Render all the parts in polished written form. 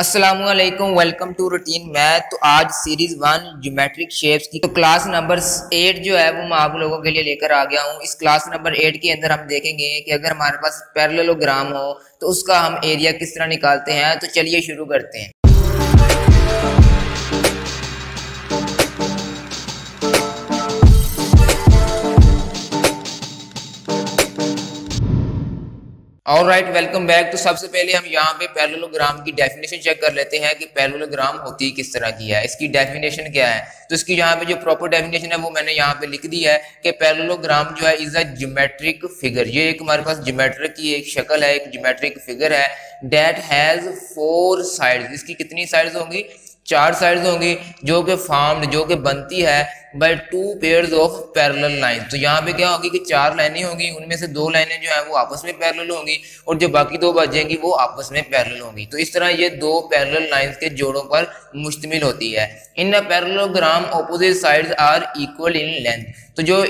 अस्सलामुअलैकुम, welcome to routine math. तो आज सीरीज 1 ज्योमेट्रिक शेप्स की तो क्लास नंबर 8 जो है वो मैं आप लोगों के लिए लेकर आ गया हूँ। इस क्लास नंबर 8 के अंदर हम देखेंगे कि अगर हमारे पास पैरेललोग्राम हो तो उसका हम एरिया किस तरह निकालते हैं। तो चलिए शुरू करते हैं। Alright, welcome back. तो सबसे पहले हम यहाँ पे पैरेललोग्राम की डेफिनेशन चेक कर लेते हैं कि पैरेललोग्राम होती किस तरह की है, इसकी डेफिनेशन क्या है। तो इसकी यहाँ पे जो प्रॉपर डेफिनेशन है वो मैंने यहाँ पे लिख दी है कि पैरेललोग्राम जो है इज अ ज्योमेट्रिक फिगर। ये एक हमारे पास ज्योमेट्रिक की एक शक्ल है, एक ज्योमेट्रिक फिगर है। That has 4 sides. इसकी कितनी साइड्स होंगी? 4 साइड्स होंगी, जो कि फॉर्म्ड, जो कि बनती है by 2 pairs of parallel line. तो यहाँ पे क्या होगी कि 4 लाइनें होंगी, उनमें से 2 लाइनें जो है वो आपस में पैरेलल होंगी और जो बाकी 2 बचेंगी वो आपस में पैरेलल होंगी। तो इस तरह ये 2 पैरेलल लाइंस के जोड़ों पर मुश्तमिल होती है। In a parallelogram opposite sides are equal in length. तो जो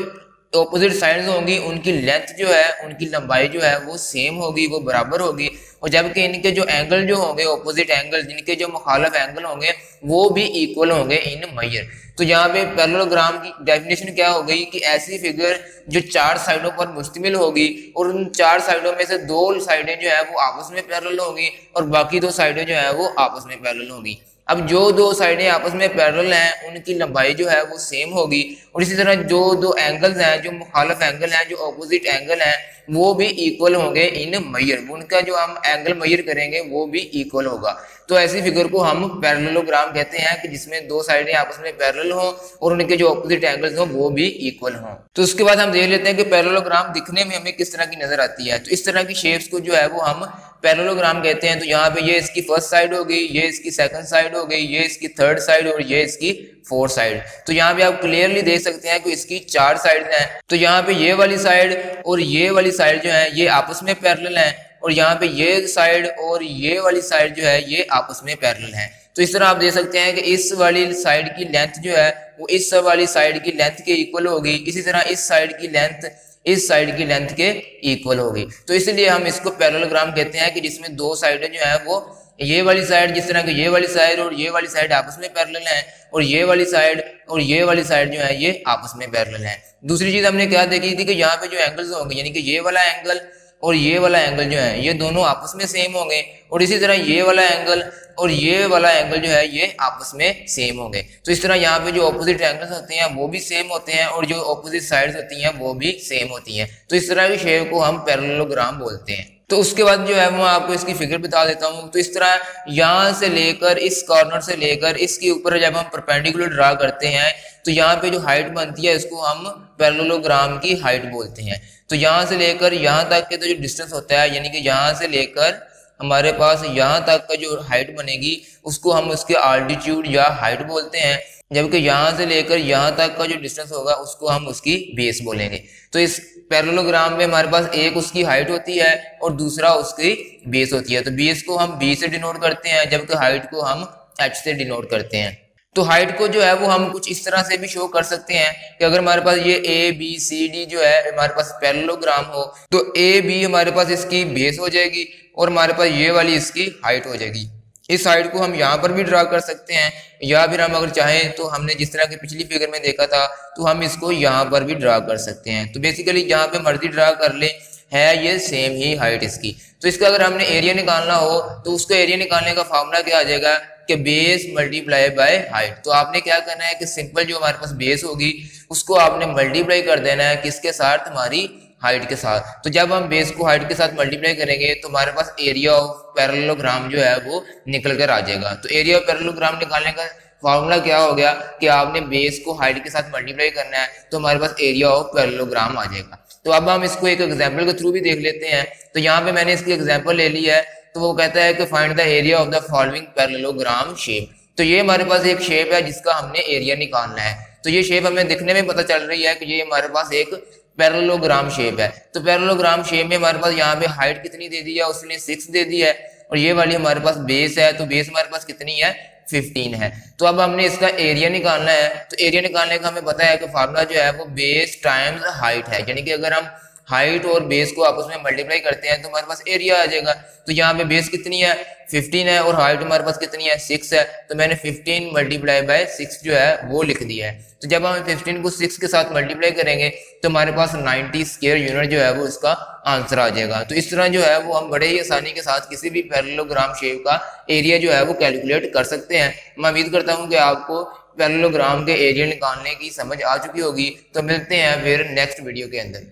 ऑपोजिट साइड्स होंगी उनकी लेंथ जो है, उनकी लंबाई जो है वो सेम होगी, वो बराबर होगी। और जबकि इनके जो एंगल जो होंगे, ऑपोजिट एंगल, जिनके जो मुखालिफ एंगल होंगे वो भी इक्वल होंगे इन मेजर। तो यहाँ पे पैरेललोग्राम की डेफिनेशन क्या हो गई कि ऐसी फिगर जो 4 साइडों पर मुश्तमिल होगी और उन 4 साइडों में से 2 साइडें जो है वो आपस में पैरेलल होंगी और बाकी 2 साइडें जो है वो आपस में पैरेलल होंगी। अब जो 2 साइडें आपस में पैरेलल हैं उनकी लंबाई जो है वो सेम होगी और इसी तरह जो 2 एंगल्स हैं, जो मुखालिफ एंगल हैं, जो ऑपोजिट एंगल हैं, वो भी इक्वल होंगे इन मेजर। उनका जो हम एंगल मेजर करेंगे वो भी इक्वल होगा। तो ऐसी फिगर को हम पैरेललोग्राम कहते हैं कि जिसमें 2 साइडें आपस में पैरेलल हों और उनके जो ऑपोजिट एंगल्स हों वो भी इक्वल हों। तो उसके बाद हम देख लेते हैं कि पैरेललोग्राम दिखने में हमें किस तरह की नजर आती है। तो इस तरह की शेप्स को जो है वो हम पैरेललोग्राम कहते हैं। तो यहाँ पे ये इसकी फर्स्ट साइड हो गई, ये इसकी सेकंड साइड हो गई, ये इसकी थर्ड साइड और ये इसकी फोर्थ साइड। तो यहाँ पे आप क्लियरली देख सकते हैं कि इसकी 4 साइड हैं। तो यहाँ पे ये वाली साइड और ये वाली साइड जो है ये आपस में पैरेलल हैं और यहाँ पे ये साइड और ये वाली साइड जो है ये आपस में पैरेलल हैं। तो इस तरह आप देख सकते हैं कि इस वाली साइड की लेंथ जो है वो इस वाली साइड की लेंथ के इक्वल होगी, इसी तरह इस साइड की लेंथ इस साइड की लेंथ के इक्वल होगी। तो इसलिए हम इसको पैरेललोग्राम कहते हैं कि जिसमें 2 साइडें जो है वो ये वाली साइड, जिस तरह की ये वाली साइड और ये वाली साइड आपस में पैरेलल हैं और ये वाली साइड और ये वाली साइड जो है ये आपस में पैरेलल हैं। दूसरी चीज हमने क्या देखी थी कि यहाँ पे जो एंगल्स होंगे, यानी कि ये वाला एंगल और ये वाला एंगल जो है ये दोनों आपस में सेम होंगे और इसी तरह ये वाला एंगल और ये वाला एंगल जो है ये आपस में सेम होंगे। तो इस तरह यहाँ पे जो ऑपोजिट एंगल्स होते हैं वो भी सेम होते हैं और जो ऑपोजिट साइड्स होती हैं वो भी सेम होती हैं। तो इस तरह की शेप को हम पैरेललोग्राम बोलते हैं। तो उसके बाद जो है मैं आपको इसकी फिगर बता देता हूँ। तो इस तरह यहाँ से लेकर इस कॉर्नर से लेकर इसके ऊपर जब हम परपेंडिकुलर ड्रा करते हैं तो यहाँ पे जो हाइट बनती है इसको हम पैरेललोग्राम की हाइट बोलते हैं। तो यहाँ से लेकर यहाँ तक के तो जो डिस्टेंस होता है, यानी कि यहाँ से लेकर हमारे पास यहाँ तक का जो हाइट बनेगी उसको हम उसके आल्टीट्यूड या हाइट बोलते हैं। जबकि यहाँ से लेकर यहाँ तक का जो डिस्टेंस होगा उसको हम उसकी बेस बोलेंगे। तो इस पैरेललोग्राम में हमारे पास एक उसकी हाइट होती है और दूसरा उसकी बेस होती है। तो बेस को हम बी से डिनोट करते हैं जबकि हाइट को हम एच से डिनोट करते हैं। तो हाइट को जो है वो हम कुछ इस तरह से भी शो कर सकते हैं कि अगर हमारे पास ये ए बी सी डी जो है हमारे पास पैरेललोग्राम हो तो ए बी हमारे पास इसकी बेस हो जाएगी और हमारे पास ये वाली इसकी हाइट हो जाएगी। इस हाइट को हम यहाँ पर भी ड्रा कर सकते हैं या फिर हम अगर चाहें तो हमने जिस तरह की पिछली फिगर में देखा था तो हम इसको यहाँ पर भी ड्रा कर सकते हैं। तो बेसिकली जहाँ पे मर्जी ड्रा कर ले, है ये सेम ही हाइट इसकी। तो इसका अगर हमने एरिया निकालना हो तो उसका एरिया निकालने का फॉर्मूला क्या आ जाएगा कि बेस मल्टीप्लाई बाय हाइट। तो आपने क्या करना है कि सिंपल जो हमारे पास बेस होगी उसको आपने मल्टीप्लाई कर देना है किसके साथ? हमारी हाइट के साथ। तो जब हम बेस को हाइट के साथ मल्टीप्लाई करेंगे तो हमारे पास एरिया ऑफ पैरेललोग्राम जो है वो निकल कर आ जाएगा। तो एरिया ऑफ पैरेललोग्राम निकालने का फॉर्मूला क्या हो गया कि आपने बेस को हाइट के साथ मल्टीप्लाई करना है तो हमारे पास एरिया ऑफ पैरेललोग्राम आ जाएगा। तो अब हम इसको एक एग्जाम्पल के थ्रू भी देख लेते हैं। तो यहाँ पे मैंने इसकी एग्जाम्पल ले ली है। तो वो कहता है कि find the area of the following parallelogram shape. तो ये हमारे पास एक शेप है जिसका हमने एरिया निकालना है। तो ये शेप हमें दिखने में पता चल रही है कि ये हमारे पास एक पैरेललोग्राम शेप है। तो पैरेललोग्राम शेप में हमारे पास यहाँ पे हाइट कितनी दे दी है? उसने 6 दे दी है और ये वाली हमारे पास बेस है। तो बेस हमारे पास कितनी है? 15 है। तो अब हमने इसका एरिया निकालना है। तो एरिया निकालने का हमें पता है कि फार्मूला जो है वो बेस टाइम्स हाइट है, यानी कि अगर हम हाइट और बेस को आपस में मल्टीप्लाई करते हैं तो हमारे पास एरिया आ जाएगा। तो यहाँ पे बेस कितनी है 15 है और हाइट हमारे पास कितनी है 6 है, तो मैंने 15 मल्टीप्लाई बाय 6 जो है वो लिख दिया है। तो जब हम 15 को 6 के साथ मल्टीप्लाई करेंगे तो हमारे पास 90 स्क्वायर यूनिट जो है वो इसका आंसर आ जाएगा। तो इस तरह जो है वो हम बड़े ही आसानी के साथ किसी भी पैरेललोग्राम शेप का एरिया जो है वो कैलकुलेट कर सकते हैं। मैं उम्मीद करता हूँ कि आपको पैरेललोग्राम के एरिया निकालने की समझ आ चुकी होगी। तो मिलते हैं फिर नेक्स्ट वीडियो के अंदर।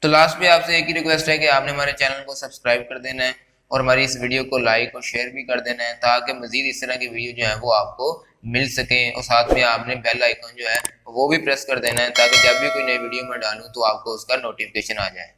तो लास्ट में आपसे एक ही रिक्वेस्ट है कि आपने हमारे चैनल को सब्सक्राइब कर देना है और हमारी इस वीडियो को लाइक और शेयर भी कर देना है ताकि मजीद इस तरह की वीडियो जो है वो आपको मिल सके। और साथ में आपने बेल आइकन जो है वो भी प्रेस कर देना है ताकि जब भी कोई नई वीडियो मैं डालूं तो आपको उसका नोटिफिकेशन आ जाए।